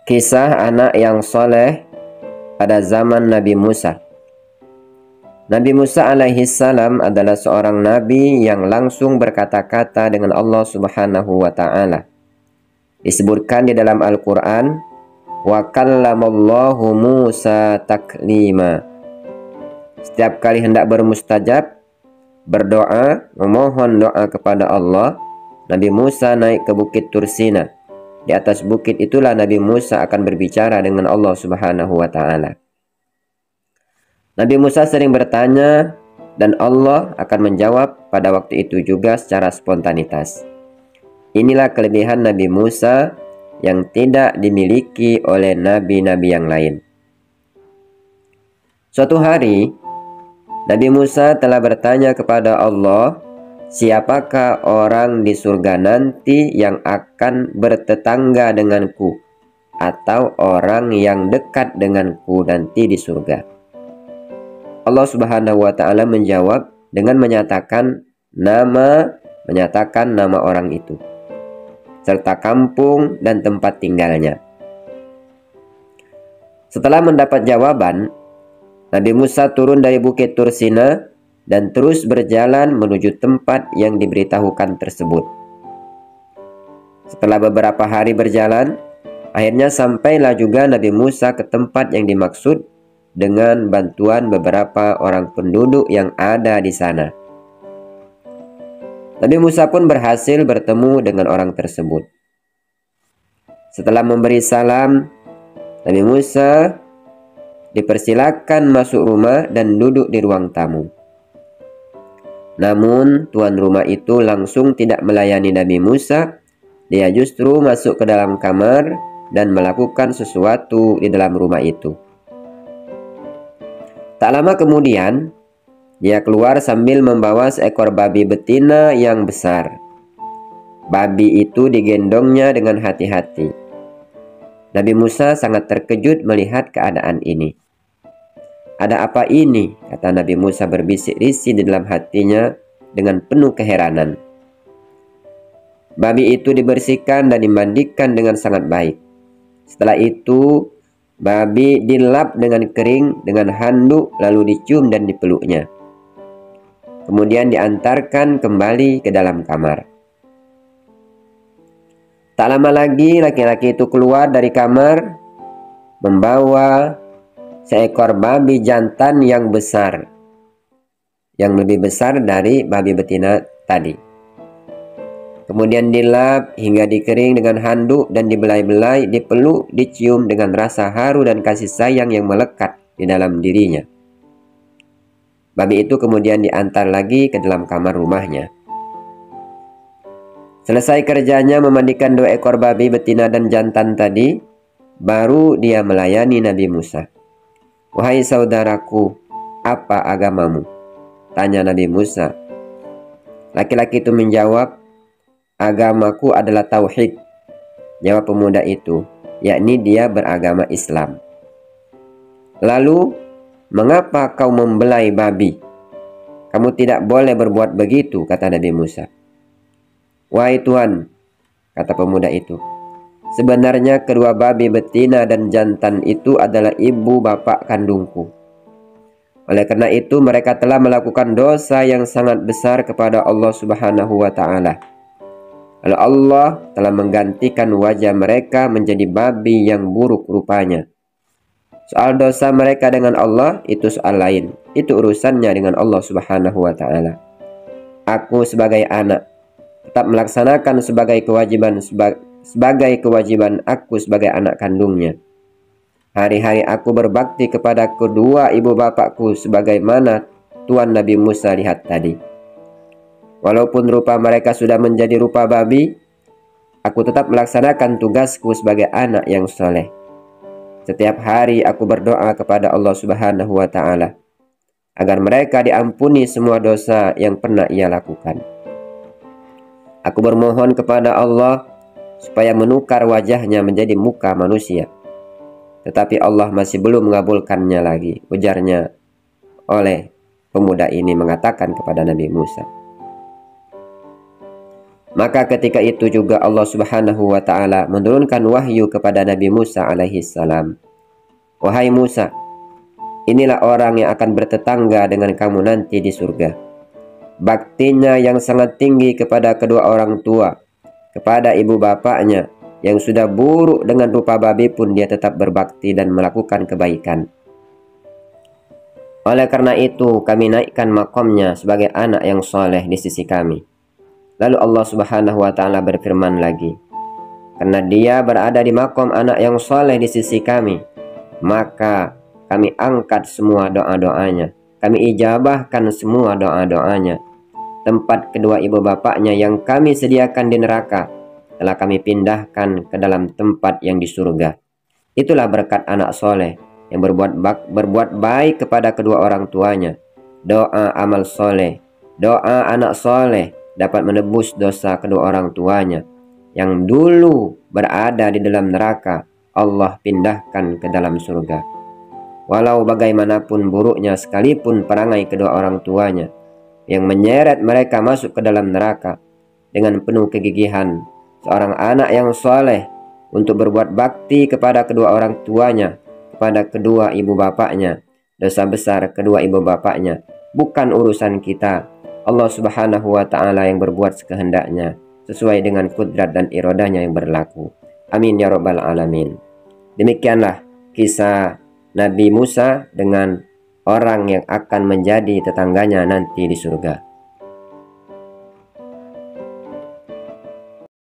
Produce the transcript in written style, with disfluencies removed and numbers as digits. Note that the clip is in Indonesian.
Kisah anak yang soleh pada zaman Nabi Musa. Nabi Musa alaihi salam adalah seorang nabi yang langsung berkata-kata dengan Allah Subhanahu wa ta'ala. Disebutkan di dalam Al-Quran, wa kallamallahu Musa taklima. Setiap kali hendak bermustajab, berdoa, memohon doa kepada Allah, Nabi Musa naik ke Bukit Tursina. Di atas bukit itulah Nabi Musa akan berbicara dengan Allah Subhanahu wa ta'ala. Nabi Musa sering bertanya dan Allah akan menjawab pada waktu itu juga secara spontanitas. Inilah kelebihan Nabi Musa yang tidak dimiliki oleh nabi-nabi yang lain. Suatu hari, Nabi Musa telah bertanya kepada Allah, siapakah orang di surga nanti yang akan bertetangga denganku, atau orang yang dekat denganku nanti di surga? Allah Subhanahu wa ta'ala menjawab dengan menyatakan nama orang itu, serta kampung dan tempat tinggalnya. Setelah mendapat jawaban, Nabi Musa turun dari Bukit Tursina dan terus berjalan menuju tempat yang diberitahukan tersebut. Setelah beberapa hari berjalan, akhirnya sampailah juga Nabi Musa ke tempat yang dimaksud dengan bantuan beberapa orang penduduk yang ada di sana. Nabi Musa pun berhasil bertemu dengan orang tersebut. Setelah memberi salam, Nabi Musa dipersilakan masuk rumah dan duduk di ruang tamu. Namun tuan rumah itu langsung tidak melayani Nabi Musa. Dia justru masuk ke dalam kamar dan melakukan sesuatu di dalam rumah itu. Tak lama kemudian, dia keluar sambil membawa seekor babi betina yang besar. Babi itu digendongnya dengan hati-hati. Nabi Musa sangat terkejut melihat keadaan ini. Ada apa ini? Kata Nabi Musa berbisik risih di dalam hatinya dengan penuh keheranan. Babi itu dibersihkan dan dimandikan dengan sangat baik. Setelah itu, babi dilap dengan kering dengan handuk lalu dicium dan dipeluknya. Kemudian diantarkan kembali ke dalam kamar. Tak lama lagi laki-laki itu keluar dari kamar membawa seekor babi jantan yang besar, yang lebih besar dari babi betina tadi. Kemudian dilap hingga dikering dengan handuk dan dibelai-belai, dipeluk, dicium dengan rasa haru dan kasih sayang yang melekat di dalam dirinya. Babi itu kemudian diantar lagi ke dalam kamar rumahnya. Selesai kerjanya memandikan 2 ekor babi betina dan jantan tadi, baru dia melayani Nabi Musa. Wahai saudaraku, apa agamamu? Tanya Nabi Musa. Laki-laki itu menjawab, agamaku adalah tauhid. Jawab pemuda itu, yakni dia beragama Islam. Lalu, mengapa kau membelai babi? Kamu tidak boleh berbuat begitu, kata Nabi Musa. Wahai Tuhan, kata pemuda itu, sebenarnya kedua babi betina dan jantan itu adalah ibu bapak kandungku. Oleh karena itu mereka telah melakukan dosa yang sangat besar kepada Allah Subhanahu wa ta'ala. Lalu Allah telah menggantikan wajah mereka menjadi babi yang buruk rupanya. Soal dosa mereka dengan Allah itu soal lain. Itu urusannya dengan Allah Subhanahu wa ta'ala. Aku sebagai anak tetap melaksanakan sebagai kewajiban aku sebagai anak kandungnya. Hari-hari aku berbakti kepada kedua ibu bapakku sebagaimana Tuan Nabi Musa lihat tadi. Walaupun rupa mereka sudah menjadi rupa babi, aku tetap melaksanakan tugasku sebagai anak yang soleh. Setiap hari aku berdoa kepada Allah Subhanahu wa ta'ala agar mereka diampuni semua dosa yang pernah ia lakukan. Aku bermohon kepada Allah supaya menukar wajahnya menjadi muka manusia. Tetapi Allah masih belum mengabulkannya lagi, ujarnya oleh pemuda ini mengatakan kepada Nabi Musa. Maka ketika itu juga Allah Subhanahu wa taala menurunkan wahyu kepada Nabi Musa alaihi salam. Wahai Musa, inilah orang yang akan bertetangga dengan kamu nanti di surga. Baktinya yang sangat tinggi kepada kedua orang tua, kepada ibu bapaknya, yang sudah buruk dengan rupa babi pun dia tetap berbakti dan melakukan kebaikan. Oleh karena itu kami naikkan makomnya sebagai anak yang soleh di sisi kami. Lalu Allah Subhanahu wa taala berfirman lagi, karena dia berada di makom anak yang soleh di sisi kami, maka kami angkat semua doa-doanya, kami ijabahkan semua doa-doanya. Tempat kedua ibu bapaknya yang kami sediakan di neraka telah kami pindahkan ke dalam tempat yang di surga. Itulah berkat anak soleh yang berbuat baik kepada kedua orang tuanya. Doa amal soleh, doa anak soleh dapat menebus dosa kedua orang tuanya yang dulu berada di dalam neraka. Allah pindahkan ke dalam surga. Walau bagaimanapun buruknya sekalipun perangai kedua orang tuanya yang menyeret mereka masuk ke dalam neraka, dengan penuh kegigihan seorang anak yang soleh untuk berbuat bakti kepada kedua orang tuanya, kepada kedua ibu bapaknya, dosa besar kedua ibu bapaknya bukan urusan kita. Allah Subhanahu wa ta'ala yang berbuat sekehendaknya sesuai dengan kudrat dan iradanya yang berlaku. Amin ya rabbal alamin. Demikianlah kisah Nabi Musa dengan orang yang akan menjadi tetangganya nanti di surga.